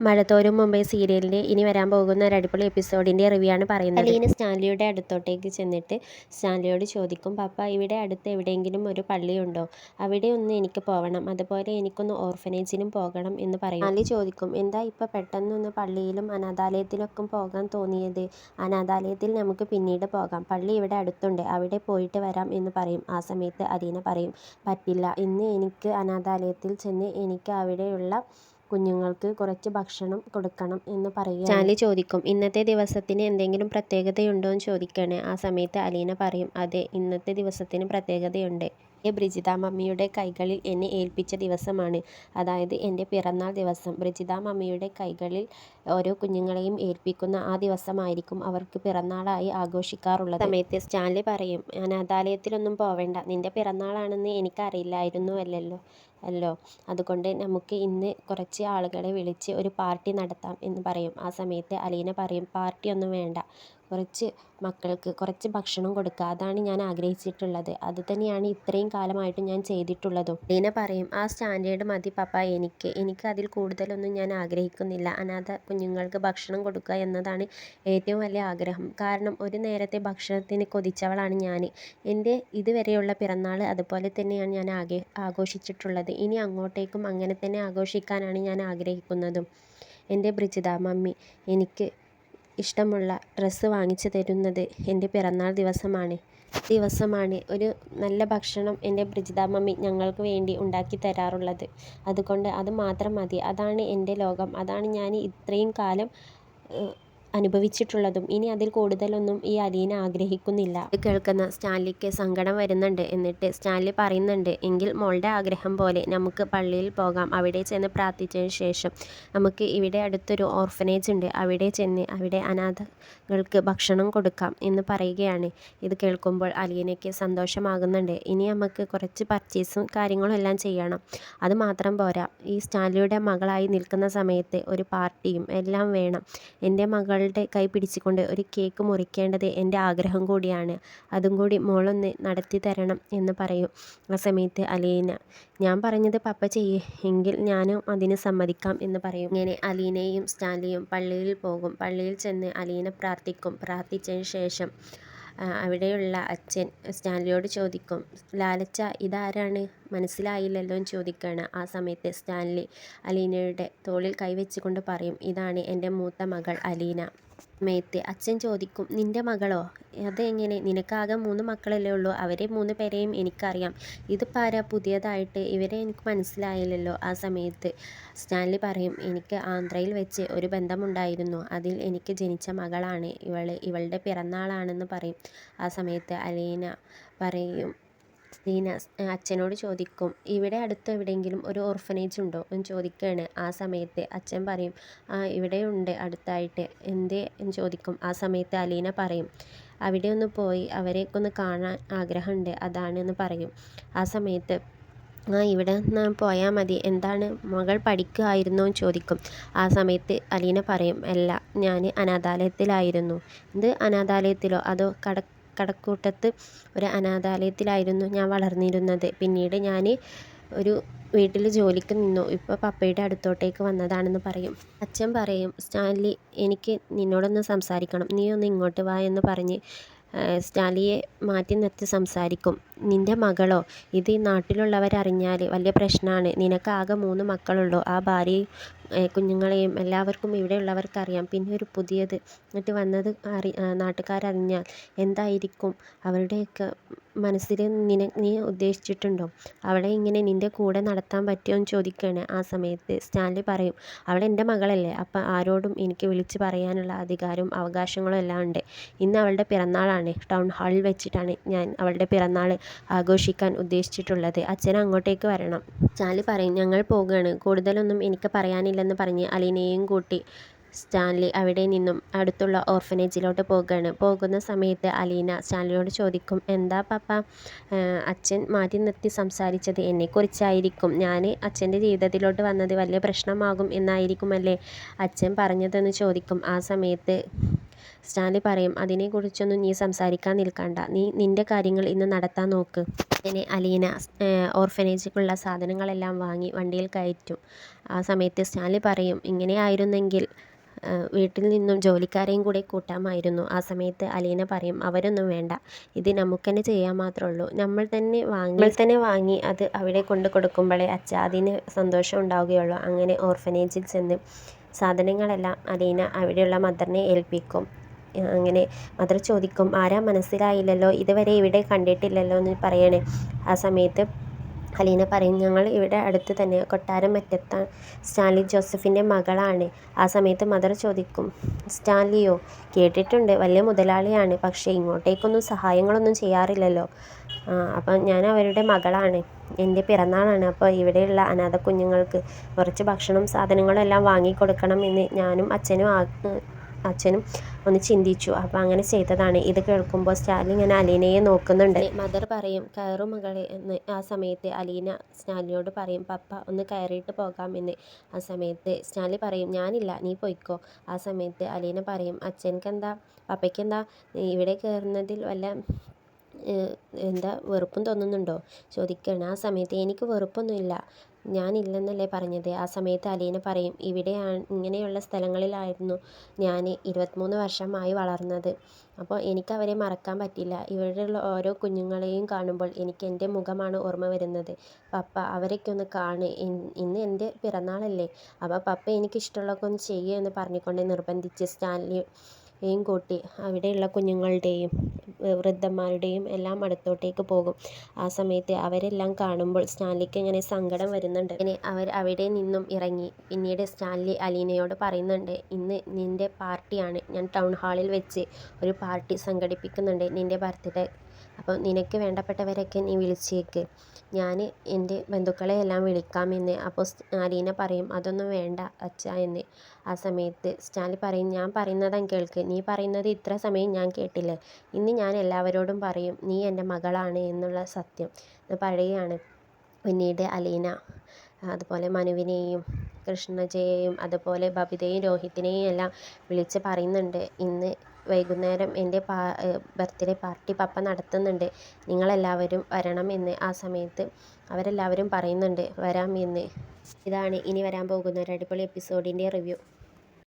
മഴത്തോരും മുമ്പേ സീരിയലിൻ്റെ ഇനി വരാൻ പോകുന്ന ഒരു അടിപൊളി എപ്പിസോഡിൻ്റെ റിവ്യൂ ആണ് പറയുന്നത്. അലീന സ്റ്റാൻലിയുടെ അടുത്തോട്ടേക്ക് ചെന്നിട്ട് സ്റ്റാൻലിയോട് ചോദിക്കും, പപ്പ ഇവിടെ അടുത്ത് എവിടെയെങ്കിലും ഒരു പള്ളിയുണ്ടോ? അവിടെ ഒന്ന് എനിക്ക് പോകണം, അതുപോലെ എനിക്കൊന്ന് ഓർഫനേജിനും പോകണം എന്ന് പറയും. സ്റ്റാൻലി ചോദിക്കും, എന്താ ഇപ്പം പെട്ടെന്നൊന്ന് പള്ളിയിലും അനാഥാലയത്തിലൊക്കെ പോകാൻ തോന്നിയത്? അനാഥാലയത്തിൽ നമുക്ക് പിന്നീട് പോകാം, പള്ളി ഇവിടെ അടുത്തുണ്ട്, അവിടെ പോയിട്ട് വരാം എന്ന് പറയും. ആ സമയത്ത് അലീന പറയും, പറ്റില്ല, ഇന്ന് എനിക്ക് അനാഥാലയത്തിൽ ചെന്ന് എനിക്ക് അവിടെയുള്ള കുഞ്ഞുങ്ങൾക്ക് കുറച്ച് ഭക്ഷണം കൊടുക്കണം എന്ന് പറയുക. സ്റ്റാൻലി ചോദിക്കും, ഇന്നത്തെ ദിവസത്തിന് എന്തെങ്കിലും പ്രത്യേകതയുണ്ടോ എന്ന് ചോദിക്കുകയാണ്. ആ സമയത്ത് അലീന പറയും, അതെ, ഇന്നത്തെ ദിവസത്തിന് പ്രത്യേകതയുണ്ട്. ബ്രിജിത മമ്മിയുടെ കൈകളിൽ എന്നെ ഏൽപ്പിച്ച ദിവസമാണ്, അതായത് എൻ്റെ പിറന്നാൾ ദിവസം. ബ്രിജിത മമ്മിയുടെ കൈകളിൽ ഓരോ കുഞ്ഞുങ്ങളെയും ഏൽപ്പിക്കുന്ന ആ ദിവസമായിരിക്കും അവർക്ക് പിറന്നാളായി ആഘോഷിക്കാറുള്ളത്. സമയത്ത് സ്റ്റാൻലി പറയും, അനാഥാലയത്തിലൊന്നും പോവേണ്ട, നിൻ്റെ പിറന്നാളാണെന്ന് എനിക്കറിയില്ലായിരുന്നു അല്ലോ, അതുകൊണ്ട് നമുക്ക് ഇന്ന് കുറച്ച് ആളുകളെ വിളിച്ച് ഒരു പാർട്ടി നടത്താം എന്ന് പറയും. ആ സമയത്ത് അലീന പറയും, പാർട്ടിയൊന്നും വേണ്ട, കുറച്ച് മക്കൾക്ക് കുറച്ച് ഭക്ഷണം കൊടുക്കുക, അതാണ് ഞാൻ ആഗ്രഹിച്ചിട്ടുള്ളത്, അതുതന്നെയാണ് ഇത്രയും കാലമായിട്ട് ഞാൻ ചെയ്തിട്ടുള്ളതും. അലീന പറയും, ആ സ്റ്റാൻഡേർഡ് മതി പപ്പ, എനിക്ക് അതിൽ കൂടുതലൊന്നും ഞാൻ ആഗ്രഹിക്കുന്നില്ല. അനാഥ കുഞ്ഞുങ്ങൾക്ക് ഭക്ഷണം കൊടുക്കുക എന്നതാണ് ഏറ്റവും വലിയ ആഗ്രഹം. കാരണം ഒരു നേരത്തെ ഭക്ഷണത്തിന് കൊതിച്ചവളാണ് ഞാൻ. എൻ്റെ ഇതുവരെയുള്ള പിറന്നാൾ അതുപോലെ തന്നെയാണ് ഞാൻ ആഘോഷിച്ചിട്ടുള്ളത്. ഇനി അങ്ങോട്ടേക്കും അങ്ങനെ തന്നെ ആഘോഷിക്കാനാണ് ഞാൻ ആഗ്രഹിക്കുന്നതും. എൻ്റെ ബ്രിജിത മമ്മി എനിക്ക് ഇഷ്ടമുള്ള ഡ്രസ്സ് വാങ്ങിച്ചു തരുന്നത് എൻ്റെ പിറന്നാൾ ദിവസമാണ് ഒരു നല്ല ഭക്ഷണം എൻ്റെ ബ്രിജിത മമ്മി ഞങ്ങൾക്ക് വേണ്ടി ഉണ്ടാക്കി തരാറുള്ളത്. അതുകൊണ്ട് അത് മാത്രം മതി, അതാണ് എൻ്റെ ലോകം, അതാണ് ഞാൻ ഇത്രയും കാലം അനുഭവിച്ചിട്ടുള്ളതും. ഇനി അതിൽ കൂടുതലൊന്നും ഈ അലീന ആഗ്രഹിക്കുന്നില്ല. ഇത് കേൾക്കുന്ന സ്റ്റാൻലിക്ക് സങ്കടം വരുന്നുണ്ട്. എന്നിട്ട് സ്റ്റാൻലി പറയുന്നുണ്ട്, എങ്കിൽ മോളുടെ ആഗ്രഹം പോലെ നമുക്ക് പള്ളിയിൽ പോകാം, അവിടെ ചെന്ന് പ്രാർത്ഥിച്ചതിന് ശേഷം നമുക്ക് ഇവിടെ അടുത്തൊരു ഓർഫനേജ് ഉണ്ട്, അവിടെ ചെന്ന് അവിടെ അനാഥകൾക്ക് ഭക്ഷണം കൊടുക്കാം എന്ന് പറയുകയാണ്. ഇത് കേൾക്കുമ്പോൾ അലീനയ്ക്ക് സന്തോഷമാകുന്നുണ്ട്. ഇനി നമുക്ക് കുറച്ച് പർച്ചേസും കാര്യങ്ങളും എല്ലാം ചെയ്യണം, അത് മാത്രം പോരാ, ഈ സ്റ്റാൻലിയുടെ മകളായി നിൽക്കുന്ന സമയത്ത് ഒരു പാർട്ടിയും എല്ലാം വേണം. എൻ്റെ മകളുടെ കൈ പിടിച്ചുകൊണ്ട് ഒരു കേക്ക് മുറിക്കേണ്ടത് എൻ്റെ ആഗ്രഹം കൂടിയാണ്, അതും കൂടി മോളൊന്ന് നടത്തി തരണം എന്ന് പറയും. ആ സമയത്ത് അലീന, ഞാൻ പറഞ്ഞത് പപ്പ ചെയ്യേ, എങ്കിൽ ഞാനും അതിന് സമ്മതിക്കാം എന്ന് പറയും. ഇങ്ങനെ അലീനയും സ്റ്റാൻലിയും പള്ളിയിൽ പോകും. പള്ളിയിൽ ചെന്ന് അലീന പ്രാർത്ഥിച്ചതിന് ശേഷം അവിടെയുള്ള അച്ഛൻ സ്റ്റാൻലിയോട് ചോദിക്കും, ലാലച്ച ഇതാരാണ്, മനസ്സിലായില്ലല്ലോ എന്ന് ചോദിക്കുകയാണ്. ആ സമയത്ത് സ്റ്റാൻലി അലീനയുടെ തോളിൽ കൈവച്ചുകൊണ്ട് പറയും, ഇതാണ് എൻ്റെ മൂത്ത മകൾ അലീന. സമയത്ത് അച്ഛൻ ചോദിക്കും, നിൻ്റെ മകളോ, അതെങ്ങനെ, നിനക്കാകെ 3 മക്കളല്ലേ ഉള്ളൂ, അവരെ 3 പേരെയും എനിക്കറിയാം, ഇതിപ്പോൾ ആരാ പുതിയതായിട്ട്, ഇവരെ എനിക്ക് മനസ്സിലായില്ലല്ലോ. ആ സമയത്ത് സ്റ്റാൻലി പറയും, എനിക്ക് ആന്ധ്രയിൽ വെച്ച് ഒരു ബന്ധമുണ്ടായിരുന്നു, അതിൽ എനിക്ക് ജനിച്ച മകളാണ് ഇവളുടെ പിറന്നാളാണെന്ന് പറയും. ആ സമയത്ത് അലീന അച്ഛനോട് ചോദിക്കും, ഇവിടെ അടുത്ത് എവിടെയെങ്കിലും ഒരു ഓർഫനേജ് ഉണ്ടോ എന്ന് ചോദിക്കുകയാണ്. ആ സമയത്ത് അച്ഛൻ പറയും, ഇവിടെയുണ്ട് അടുത്തായിട്ട്, എന്തേ എന്ന് ചോദിക്കും. ആ സമയത്ത് അലീന പറയും, അവിടെ ഒന്ന് പോയി അവരെയൊക്കെ ഒന്ന് കാണാൻ ആഗ്രഹമുണ്ട്, അതാണെന്ന് പറയും. ആ സമയത്ത് ഇവിടെ നിന്ന് പോയാൽ മതി, എന്താണ് മകൾ പഠിക്കുകയായിരുന്നോ എന്ന് ചോദിക്കും. ആ സമയത്ത് അലീന പറയും, അല്ല, ഞാൻ അനാഥാലയത്തിലായിരുന്നു. ഇത് അനാഥാലയത്തിലോ, അതോ കടക്കൂട്ടത്ത് ഒരു അനാഥാലയത്തിലായിരുന്നു ഞാൻ വളർന്നിരുന്നത്. പിന്നീട് ഞാൻ ഒരു വീട്ടിൽ ജോലിക്ക് നിന്നു, ഇപ്പോൾ പപ്പയുടെ അടുത്തോട്ടേക്ക് വന്നതാണെന്ന് പറയും. അച്ഛൻ പറയും, സ്റ്റാൻലി എനിക്ക് നിന്നോടൊന്ന് സംസാരിക്കണം, നീ ഒന്ന് ഇങ്ങോട്ട് വാ എന്ന് പറഞ്ഞ് സ്റ്റാൻലിയെ മാറ്റി നിർത്തി സംസാരിക്കും. നിൻ്റെ മകളോ, ഇത് നാട്ടിലുള്ളവരറിഞ്ഞാൽ വലിയ പ്രശ്നമാണ്, നിനക്കാകെ 3 മക്കളുള്ളൂ, ആ ഭാര്യയും കുഞ്ഞുങ്ങളെയും എല്ലാവർക്കും ഇവിടെയുള്ളവർക്കറിയാം, പിന്നെ ഒരു പുതിയത് എന്നിട്ട് വന്നത് നാട്ടുകാരറിഞ്ഞാൽ എന്തായിരിക്കും അവരുടെയൊക്കെ മനസ്സിൽ, നീ ഉദ്ദേശിച്ചിട്ടുണ്ടോ അവളെ ഇങ്ങനെ നിൻ്റെ കൂടെ നടത്താൻ പറ്റുമോ എന്ന് ചോദിക്കുകയാണ്. ആ സമയത്ത് സ്റ്റാൻലി പറയും, അവൾ എൻ്റെ മകളല്ലേ, അപ്പം ആരോടും എനിക്ക് വിളിച്ച് പറയാനുള്ള അധികാരവും അവകാശങ്ങളും എല്ലാം ഉണ്ട്. ഇന്ന് അവളുടെ പിറന്നാളാണ്, ടൗൺ ഹാളിൽ വെച്ചിട്ടാണ് ഞാൻ അവളുടെ പിറന്നാൾ ആഘോഷിക്കാൻ ഉദ്ദേശിച്ചിട്ടുള്ളത്, അച്ഛൻ അങ്ങോട്ടേക്ക് വരണം. സ്റ്റാൻലി പറയും, ഞങ്ങൾ പോകുകയാണ്, കൂടുതലൊന്നും എനിക്ക് പറയാനില്ലെന്ന് പറഞ്ഞ് അലീനയെയും കൂട്ടി സ്റ്റാൻലി അവിടെ നിന്നും അടുത്തുള്ള ഓർഫനേജിലോട്ട് പോകുന്ന സമയത്ത് അലീന സ്റ്റാൻലിയോട് ചോദിക്കും, എന്താ പപ്പ അച്ഛൻ മാറ്റി നിർത്തി സംസാരിച്ചത്, എന്നെക്കുറിച്ചായിരിക്കും, ഞാൻ അച്ഛൻ്റെ ജീവിതത്തിലോട്ട് വന്നത് വലിയ പ്രശ്നമാകും എന്നായിരിക്കുമല്ലേ അച്ഛൻ പറഞ്ഞതെന്ന് ചോദിക്കും. ആ സമയത്ത് സ്റ്റാൻലി പറയും അതിനെക്കുറിച്ചൊന്നും നീ സംസാരിക്കാൻ നിൽക്കണ്ട, നീ നിൻ്റെ കാര്യങ്ങൾ ഇന്ന് നടത്താൻ നോക്ക്. അങ്ങനെ അലീന ഓർഫനേജിലേക്കുള്ള സാധനങ്ങളെല്ലാം വാങ്ങി വണ്ടിയിൽ കയറ്റും. ആ സമയത്ത് സ്റ്റാൻലി പറയും ഇങ്ങനെയായിരുന്നെങ്കിൽ വീട്ടിൽ നിന്നും ജോലിക്കാരെയും കൂടെ കൂട്ടാമായിരുന്നു. ആ സമയത്ത് അലീന പറയും അവരൊന്നും വേണ്ട, ഇത് നമുക്ക് തന്നെ ചെയ്യാൻ മാത്രമേ ഉള്ളൂ, നമ്മൾ തന്നെ വാങ്ങി അത് അവിടെ കൊണ്ട് കൊടുക്കുമ്പോഴേ അച്ഛാ അതിന് സന്തോഷം ഉണ്ടാവുകയുള്ളൂ. അങ്ങനെ ഓർഫനേജിൽ ചെന്ന് സാധനങ്ങളെല്ലാം അലീന അവിടെയുള്ള മദറിനെ ഏൽപ്പിക്കും. അങ്ങനെ മദർ ചോദിക്കും ആരാ മനസ്സിലായില്ലല്ലോ, ഇതുവരെ ഇവിടെ കണ്ടിട്ടില്ലല്ലോ എന്ന് പറയണേ. ആ സമയത്ത് അലീന പറയും ഞങ്ങൾ ഇവിടെ അടുത്ത് തന്നെ കൊട്ടാരം മറ്റത്താണ്, സ്റ്റാൻലി ജോസഫിൻ്റെ മകളാണ്. ആ സമയത്ത് മദർ ചോദിക്കും സ്റ്റാൻലിയോ, കേട്ടിട്ടുണ്ട് വലിയ മുതലാളിയാണ്, പക്ഷേ ഇങ്ങോട്ടേക്കൊന്നും സഹായങ്ങളൊന്നും ചെയ്യാറില്ലല്ലോ. അപ്പം ഞാൻ അവരുടെ മകളാണ്, എൻ്റെ പിറന്നാളാണ്, അപ്പോൾ ഇവിടെയുള്ള അനാഥ കുഞ്ഞുങ്ങൾക്ക് കുറച്ച് ഭക്ഷണം സാധനങ്ങളും എല്ലാം വാങ്ങിക്കൊടുക്കണം എന്ന് ഞാനും അച്ഛനും ഒന്ന് ചിന്തിച്ചു, അപ്പോൾ അങ്ങനെ ചെയ്തതാണ്. ഇത് കേൾക്കുമ്പോൾ സ്റ്റാൻലി ഇങ്ങനെ അലീനയെ നോക്കുന്നുണ്ട്. മദർ പറയും കയറു മകളെ എന്ന്. ആ സമയത്ത് അലീന സ്റ്റാൻലിയോട് പറയും പപ്പ ഒന്ന് കയറിയിട്ട് പോകാം എന്ന്. ആ സമയത്ത് സ്റ്റാൻലി പറയും ഞാനില്ല, നീ പോയിക്കോ. ആ സമയത്ത് അലീന പറയും അച്ഛനക്കെന്താ പപ്പയ്ക്കെന്താ ഇവിടെ കയറുന്നതിൽ വല്ല എന്താ വെറുപ്പും തോന്നുന്നുണ്ടോ ചോദിക്കുകയാണ്. ആ സമയത്ത് എനിക്ക് വെറുപ്പൊന്നുമില്ല, ഞാനില്ലെന്നല്ലേ പറഞ്ഞത്. ആ സമയത്ത് അലീന പറയും ഇവിടെയാണ് ഇങ്ങനെയുള്ള സ്ഥലങ്ങളിലായിരുന്നു ഞാൻ 23 വർഷമായി വളർന്നത്, അപ്പോൾ എനിക്കവരെ മറക്കാൻ പറ്റില്ല. ഇവിടെയുള്ള ഓരോ കുഞ്ഞുങ്ങളെയും കാണുമ്പോൾ എനിക്ക് എൻ്റെ മുഖമാണ് ഓർമ്മ വരുന്നത്. പപ്പ അവരൊക്കെ ഒന്ന് കാണ്, ഇന്ന് എൻ്റെ പിറന്നാളല്ലേ, അപ്പോൾ പപ്പ എനിക്കിഷ്ടമുള്ളതൊക്കെ ഒന്ന് ചെയ്യുക എന്ന് പറഞ്ഞുകൊണ്ട് നിർബന്ധിച്ച് സ്റ്റാൻലിയെയും കൂട്ടി അവിടെയുള്ള കുഞ്ഞുങ്ങളുടെയും വൃദ്ധന്മാരുടെയും എല്ലാം അടുത്തോട്ടേക്ക് പോകും. ആ സമയത്ത് അവരെല്ലാം കാണുമ്പോൾ സ്റ്റാൻലിക്ക് ഇങ്ങനെ സങ്കടം വരുന്നുണ്ട്. അങ്ങനെ അവർ അവിടെ നിന്നും ഇറങ്ങി. പിന്നീട് സ്റ്റാൻലി അലീനയോട് പറയുന്നുണ്ട് ഇന്ന് നിൻ്റെ പാർട്ടിയാണ്, ഞാൻ ടൗൺ ഹാളിൽ വെച്ച് ഒരു പാർട്ടി സംഘടിപ്പിക്കുന്നുണ്ട് നിൻ്റെ ബർത്ത്ഡേ, അപ്പോൾ നിനക്ക് വേണ്ടപ്പെട്ടവരൊക്കെ നീ വിളിച്ചേക്ക്, ഞാൻ എൻ്റെ ബന്ധുക്കളെ എല്ലാം വിളിക്കാമെന്ന്. അപ്പോൾ അലീന പറയും അതൊന്നും വേണ്ട അച്ഛാ എന്ന്. ആ സമയത്ത് സ്റ്റാൻലി പറയും ഞാൻ പറയുന്നതാ കേൾക്ക്, നീ പറയുന്നത് ഇത്ര സമയം ഞാൻ കേട്ടില്ലേ, ഇന്ന് ഞാൻ എല്ലാവരോടും പറയും നീ എൻ്റെ മകളാണ് എന്നുള്ള സത്യം എന്ന് പറയുകയാണ്. പിന്നീട് അലീന അതുപോലെ മനുവിനെയും കൃഷ്ണജയെയും അതുപോലെ ബബിതയെയും രോഹിത്തിനെയും എല്ലാം വിളിച്ച് പറയുന്നുണ്ട് ഇന്ന് വൈകുന്നേരം എൻ്റെ ബർത്ത്ഡേ പാർട്ടി പപ്പ നടത്തുന്നുണ്ട്, നിങ്ങളെല്ലാവരും വരണം എന്ന്. ആ സമയത്ത് അവരെല്ലാവരും പറയുന്നുണ്ട് വരാം എന്ന്. ഇതാണ് ഇനി വരാൻ പോകുന്ന ഒരു അടിപൊളി എപ്പിസോഡിൻ്റെ റിവ്യൂ.